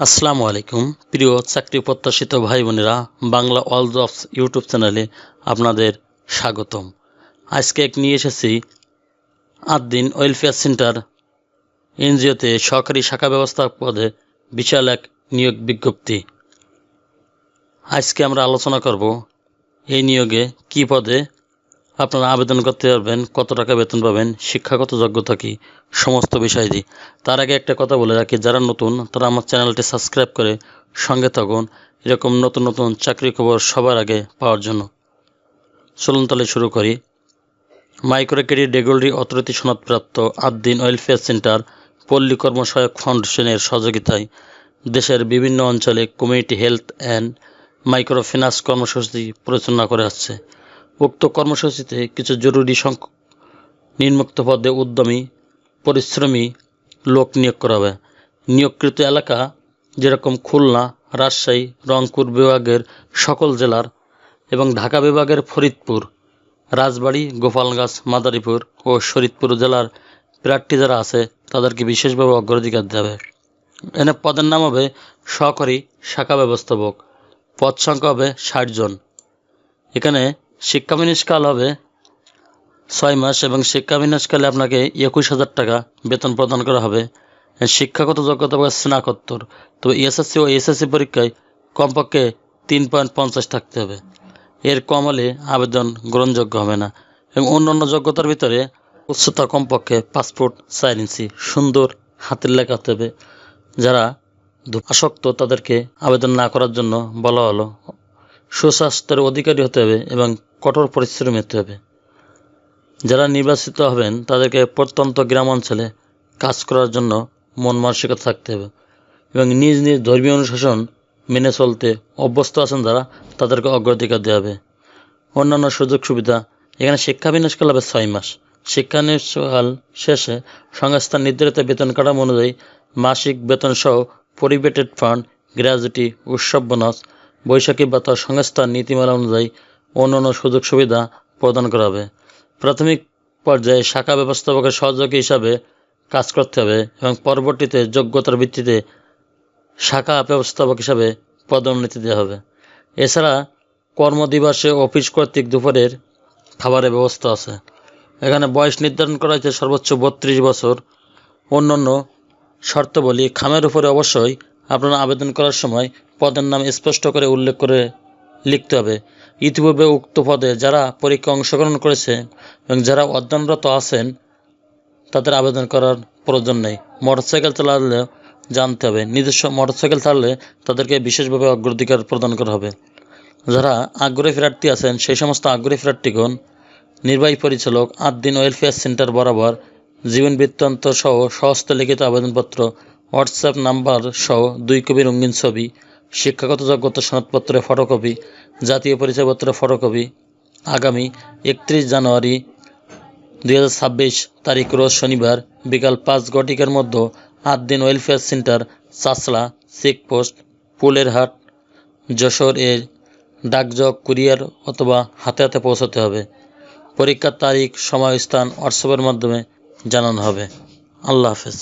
আসসালামু আলাইকুম প্রিয় চাকরি প্রত্যাশিত ভাই বোনেরা, বাংলা অল জবস ইউটিউব চ্যানেলে আপনাদের স্বাগতম। আজকে নিয়ে এসেছি 8 দিন ওয়েলফেয়ার সেন্টার এনজিওতে সহকারী শাখা ব্যবস্থাপক পদে বিশাল এক নিয়োগ বিজ্ঞপ্তি। আজকে আমরা আলোচনা করব এই নিয়োগে কী পদে আপনারা আবেদন করতে পারবেন, কত টাকা বেতন পাবেন, শিক্ষাগত যোগ্যতা কী, সমস্ত বিষয়াদি। তার আগে একটা কথা বলে রাখি, যারা নতুন তারা আমার চ্যানেলটি সাবস্ক্রাইব করে সঙ্গে থাকুন এরকম নতুন নতুন চাকরি খবর সবার আগে পাওয়ার জন্য। চলুন তাহলে শুরু করি। মাইক্রো ক্রেডিট রেগুলেটরি অথরিটি সনদপ্রাপ্ত 8 দিন ওয়েলফেয়ার সেন্টার পল্লী কর্মসহায়ক ফাউন্ডেশনের সহযোগিতায় দেশের বিভিন্ন অঞ্চলে community health and micro finance কর্মসূচি পরিচালনা করে আসছে। উক্ত কর্মসূচিতে কিছু জরুরি নিম্নোক্ত পদে উদ্যমী পরিশ্রমী লোক নিয়োগ করা হবে। নিয়োগকৃত এলাকা যেরকম খুলনা, রাজশাহী, রংপুর বিভাগের সকল জেলার এবং ঢাকা বিভাগের ফরিদপুর, রাজবাড়ী, গোপালগঞ্জ, মাদারীপুর ও শরীয়তপুর জেলার প্রার্থী যারা আছে তাদেরকে বিশেষভাবে অগ্রাধিকার দেবে। এনে পদের নাম হবে সহকারী শাখা ব্যবস্থাপক। পদ সংখ্যা হবে 60 জন। এখানে শিক্ষাবিন্যাসকাল হবে 6 মাস এবং শিক্ষাবিন্যাসকালে আপনাকে 21,000 টাকা বেতন প্রদান করা হবে। শিক্ষাগত যোগ্যতা বা স্নাতকোত্তর, তবে এসএসসি ও এসএসসি পরীক্ষায় কমপক্ষে 3.50 থাকতে হবে। এর কম হলে আবেদন গ্রহণযোগ্য হবে না। এবং অন্যান্য যোগ্যতার ভিতরে উচ্চতা কমপক্ষে 5 ফুট 4 ইঞ্চি, সুন্দর হাতের লেখা হতে হবে। যারা আসক্ত তাদেরকে আবেদন না করার জন্য বলা হলো। সুস্বাস্থ্যের অধিকারী হতে হবে এবং কঠোর পরিশ্রমী হতে হবে। যারা নির্বাচিত হবেন তাদেরকে প্রত্যন্ত গ্রাম অঞ্চলে কাজ করার জন্য মন মানসিকতা থাকতে হবে এবং নিজ নিজ ধর্মীয় অনুশাসন মেনে চলতে অভ্যস্ত আছেন যারা, তাদেরকে অগ্রাধিকার দেওয়া হবে। অন্যান্য সুযোগ সুবিধা, এখানে শিক্ষাবিন্যাসকাল হবে 6 মাস। শিক্ষাবিন্যাসকাল শেষে সংস্থার নির্ধারিত বেতন কাঠামো অনুযায়ী মাসিক বেতন সহ পরিবেটেড ফান্ড, গ্র্যাজুইটি, উৎসব বোনাস, বৈশাখী ভাতা সংস্থার নীতিমালা অনুযায়ী অন্যান্য সুযোগ সুবিধা প্রদান করা হবে। প্রাথমিক পর্যায়ে শাখা ব্যবস্থাপকের সহযোগী হিসাবে কাজ করতে হবে এবং পরবর্তীতে যোগ্যতার ভিত্তিতে শাখা ব্যবস্থাপক হিসাবে পদোন্নতি দেওয়া হবে। এছাড়া কর্মদিবসে অফিস কর্তৃক দুপুরের খাবারের ব্যবস্থা আছে। এখানে বয়স নির্ধারণ করা হয়েছে সর্বোচ্চ 32 বছর। অন্যান্য শর্তাবলী খামের উপরে অবশ্যই আপনারা আবেদন করার সময় পদের নাম স্পষ্ট করে উল্লেখ করে লিখতে হবে। ইতিপূর্বে উক্ত পদে যারা পরীক্ষা অংশগ্রহণ করেছে এবং যারা অধ্যয়নরত আছেন তাদের আবেদন করার প্রয়োজন নেই। মোটরসাইকেল চালালেও জানতে হবে, নিজস্ব মোটরসাইকেল চালালে তাদেরকে বিশেষভাবে অগ্রাধিকার প্রদান করা হবে। যারা আগ্রহী প্রার্থী আছেন সেই সমস্ত আগ্রহী প্রার্থীগণ নির্বাহী পরিচালক 8 দিন ওয়েলফেয়ার সেন্টার বরাবর জীবন বৃত্তান্ত সহ সহস্ত লিখিত আবেদনপত্র, হোয়াটসঅ্যাপ নাম্বার সহ 2 কপি রঙিন ছবি, শিক্ষাগত যোগ্যতা সনদপত্রের ফটোকপি, জাতীয় পরিচয়পত্রের ফটোকপি আগামী 31 জানুয়ারি 2026 তারিখ রোজ শনিবার বিকাল 5 ঘটিকার মধ্যে 8 দিন welfare centre, Chachla checkpost, Pulerhat, Jessore এর ডাকযোগ, কুরিয়ার অথবা হাতে হাতে পৌঁছাতে হবে। পরীক্ষার তারিখ, সময়, স্থান হোয়াটসঅ্যাপের মাধ্যমে জানানো হবে। আল্লাহ হাফেজ।